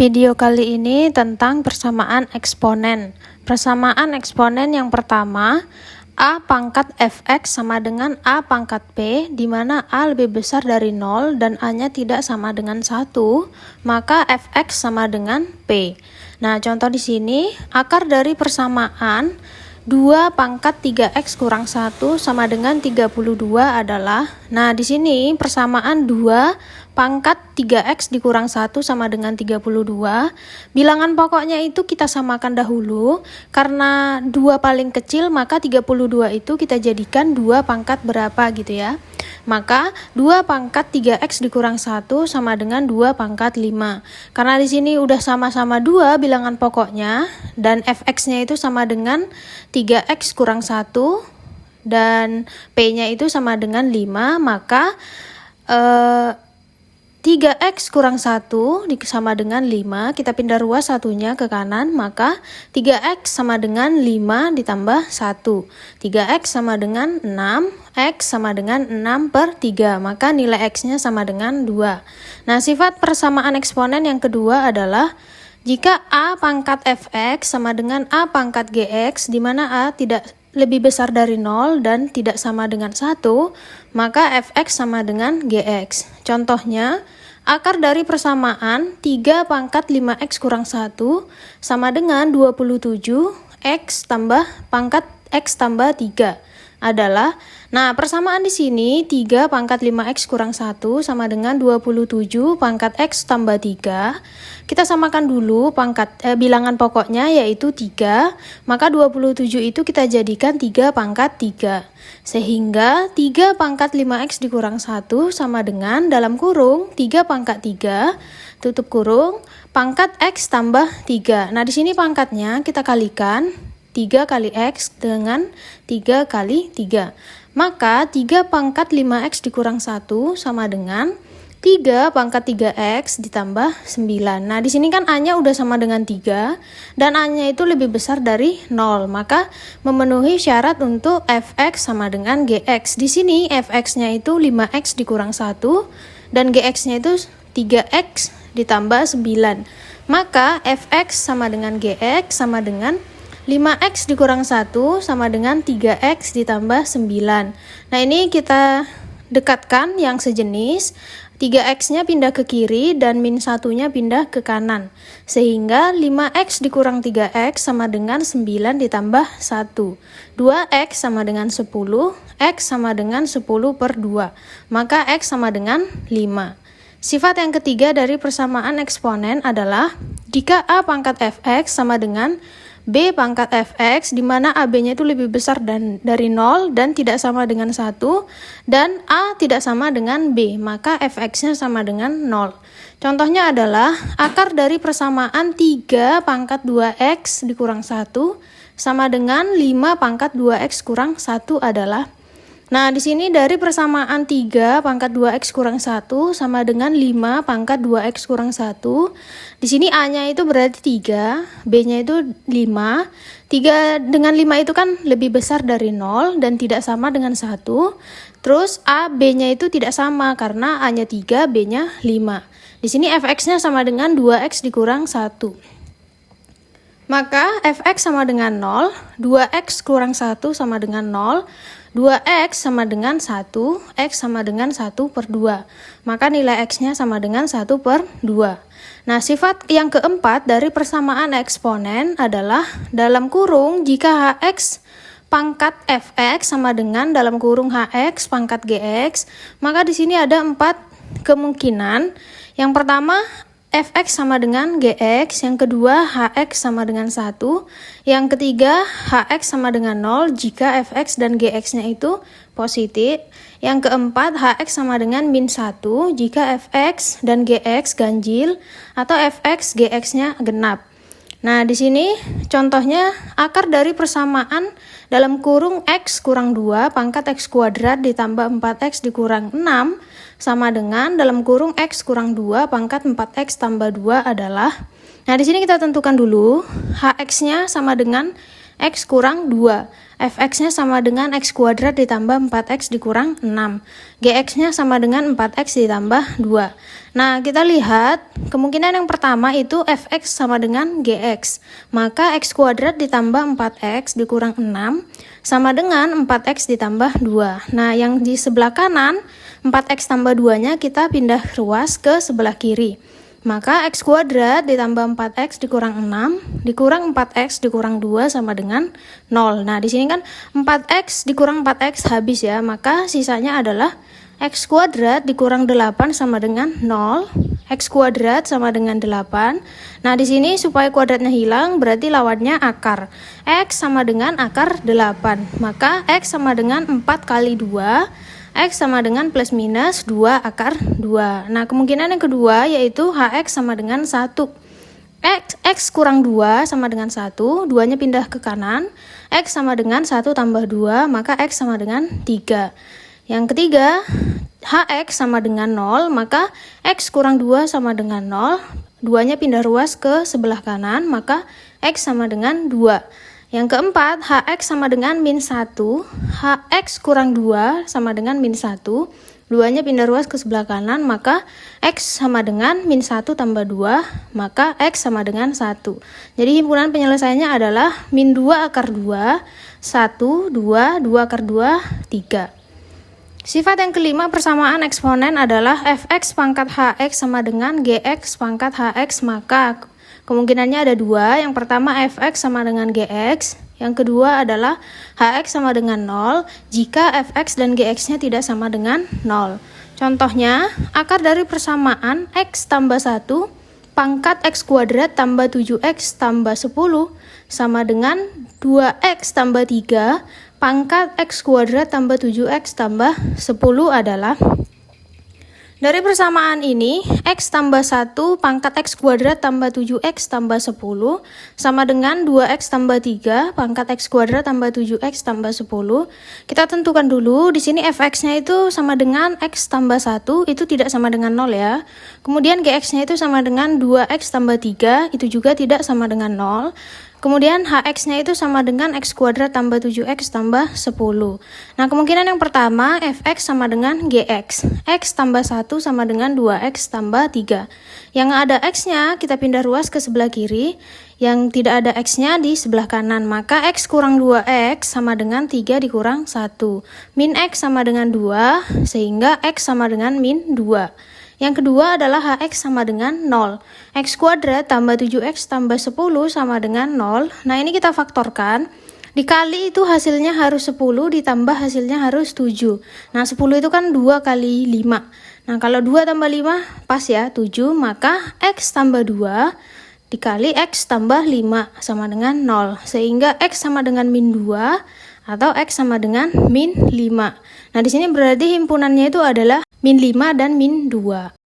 Video kali ini tentang persamaan eksponen. Persamaan eksponen yang pertama, A pangkat fx sama dengan A pangkat p, di mana A lebih besar dari 0 dan A-nya tidak sama dengan 1, maka fx sama dengan p. Nah, contoh di sini, akar dari persamaan 2 pangkat 3x kurang 1 sama dengan 32 adalah, nah di sini persamaan 2 pangkat 3x dikurang 1 sama dengan 32. Bilangan pokoknya itu kita samakan dahulu. Karena 2 paling kecil, maka 32 itu kita jadikan 2 pangkat berapa gitu ya. Maka 2 pangkat 3x dikurang 1 sama dengan 2 pangkat 5. Karena di sini udah sama-sama 2 bilangan pokoknya dan fx-nya itu sama dengan 3x kurang 1 dan p-nya itu sama dengan 5, maka 3x kurang 1 sama dengan 5, kita pindah ruas satunya ke kanan, maka 3x sama dengan 5 ditambah 1. 3x sama dengan 6, x sama dengan 6 per 3, maka nilai x-nya sama dengan 2. Nah, sifat persamaan eksponen yang kedua adalah jika A pangkat fx sama dengan A pangkat gx, di mana A tidak lebih besar dari 0 dan tidak sama dengan 1, maka fx sama dengan gx. Contohnya, akar dari persamaan 3 pangkat 5x kurang 1 sama dengan 27 x tambah pangkat x tambah 3 adalah, nah persamaan di sini 3 pangkat 5x kurang 1 sama dengan 27 pangkat x tambah 3. Kita samakan dulu bilangan pokoknya yaitu 3, maka 27 itu kita jadikan 3 pangkat 3. Sehingga 3 pangkat 5x dikurang 1 sama dengan dalam kurung 3 pangkat 3 tutup kurung pangkat x tambah 3. Nah, di sini pangkatnya kita kalikan 3 kali x dengan 3 kali 3. Maka 3 pangkat 5x dikurang 1 sama dengan 3 pangkat 3x ditambah 9. Nah, di sini kan A-nya udah sama dengan 3 dan A-nya itu lebih besar dari 0. Maka memenuhi syarat untuk fx sama dengan gx. Di sini fx-nya itu 5x dikurang 1 dan gx-nya itu 3x ditambah 9. Maka fx sama dengan gx sama dengan 5x dikurang 1 sama dengan 3x ditambah 9. Nah, ini kita dekatkan yang sejenis. 3x-nya pindah ke kiri dan min 1-nya pindah ke kanan. Sehingga 5x dikurang 3x sama dengan 9 ditambah 1. 2x sama dengan 10, x sama dengan 10 per 2. Maka x sama dengan 5. Sifat yang ketiga dari persamaan eksponen adalah jika A pangkat fx sama dengan B pangkat fx, di mana AB-nya itu lebih besar dari 0 dan tidak sama dengan 1, dan A tidak sama dengan B, maka fx-nya sama dengan 0. Contohnya adalah akar dari persamaan 3 pangkat 2x dikurang 1 sama dengan 5 pangkat 2x kurang 1 adalah, nah, di sini dari persamaan 3 pangkat 2x kurang 1 sama dengan 5 pangkat 2x kurang 1. Di sini A-nya itu berarti 3, B-nya itu 5. 3 dengan 5 itu kan lebih besar dari 0 dan tidak sama dengan 1. Terus A, B-nya itu tidak sama karena A-nya 3, B-nya 5. Di sini fx-nya sama dengan 2x dikurang 1. Maka fx sama dengan 0, 2x kurang 1 sama dengan 0, 2x sama dengan 1, x sama dengan 1 per 2. Maka nilai x-nya sama dengan 1 per 2. Nah, sifat yang keempat dari persamaan eksponen adalah dalam kurung jika hx pangkat fx sama dengan dalam kurung hx pangkat gx, maka di sini ada 4 kemungkinan. Yang pertama, fx sama dengan gx, yang kedua hx sama dengan 1, yang ketiga hx sama dengan 0 jika fx dan gx-nya itu positif, yang keempat hx sama dengan min 1 jika fx dan gx ganjil atau fx gx-nya genap. Nah, di sini contohnya akar dari persamaan dalam kurung x kurang 2 pangkat x kuadrat ditambah 4x dikurang 6 sama dengan dalam kurung x kurang 2 pangkat 4x tambah 2 adalah, nah di sini kita tentukan dulu hx-nya sama dengan X kurang 2. Fx-nya sama dengan X kuadrat ditambah 4X dikurang 6. Gx-nya sama dengan 4X ditambah 2. Nah, kita lihat kemungkinan yang pertama itu Fx sama dengan Gx. Maka X kuadrat ditambah 4X dikurang 6 sama dengan 4X ditambah 2. Nah, yang di sebelah kanan 4X tambah 2-nya kita pindah ruas ke sebelah kiri. Maka X kuadrat ditambah 4X dikurang 6 dikurang 4X dikurang 2 sama dengan 0. Nah, di sini kan 4X dikurang 4X habis ya. Maka sisanya adalah X kuadrat dikurang 8 sama dengan 0. X kuadrat sama dengan 8. Nah, di sini supaya kuadratnya hilang berarti lawannya akar. X sama dengan akar 8. Maka X sama dengan 4 kali 2. X sama dengan plus minus 2 akar 2. Nah, kemungkinan yang kedua yaitu HX sama dengan 1. X kurang 2 sama dengan 1, 2-nya pindah ke kanan. X sama dengan 1 tambah 2, maka X sama dengan 3. Yang ketiga, HX sama dengan 0, maka X kurang 2 sama dengan 0. 2-nya pindah ruas ke sebelah kanan, maka X sama dengan 2. Yang keempat, HX sama dengan min 1, HX kurang 2 sama dengan min 1, 2-nya pindah ruas ke sebelah kanan, maka X sama dengan min 1 tambah 2, maka X sama dengan 1. Jadi himpunan penyelesaiannya adalah min 2 akar 2, 1, 2, 2 akar 2, 3. Sifat yang kelima persamaan eksponen adalah Fx pangkat Hx sama dengan Gx pangkat Hx, maka kemungkinannya ada dua. Yang pertama Fx sama dengan Gx, yang kedua adalah Hx sama dengan 0 jika Fx dan Gx-nya tidak sama dengan 0. Contohnya, akar dari persamaan X tambah 1 pangkat X kuadrat tambah 7X tambah 10 sama dengan 2X tambah 3 pangkat X kuadrat tambah 7X tambah 10 adalah dari persamaan ini, X tambah 1 pangkat X kuadrat tambah 7X tambah 10 sama dengan 2X tambah 3 pangkat X kuadrat tambah 7X tambah 10. Kita tentukan dulu, di sini Fx-nya itu sama dengan X tambah 1, itu tidak sama dengan 0 ya. Kemudian Gx-nya itu sama dengan 2X tambah 3, itu juga tidak sama dengan 0. Kemudian Hx-nya itu sama dengan X kuadrat tambah 7X tambah 10. Nah, kemungkinan yang pertama Fx sama dengan Gx. X tambah 1 sama dengan 2X tambah 3. Yang ada X-nya kita pindah ruas ke sebelah kiri. Yang tidak ada X-nya di sebelah kanan. Maka X kurang 2X sama dengan 3 dikurang 1. Min X sama dengan 2 sehingga X sama dengan min 2. Yang kedua adalah Hx sama dengan 0. X kuadrat tambah 7X tambah 10 sama dengan 0. Nah, ini kita faktorkan. Dikali itu hasilnya harus 10, ditambah hasilnya harus 7. Nah, 10 itu kan 2 kali 5. Nah, kalau 2 tambah 5 pas ya, 7. Maka X tambah 2 dikali X tambah 5 sama dengan 0. Sehingga X sama dengan min 2 atau X sama dengan min 5. Nah, di sini berarti himpunannya itu adalah min 5 dan min 2.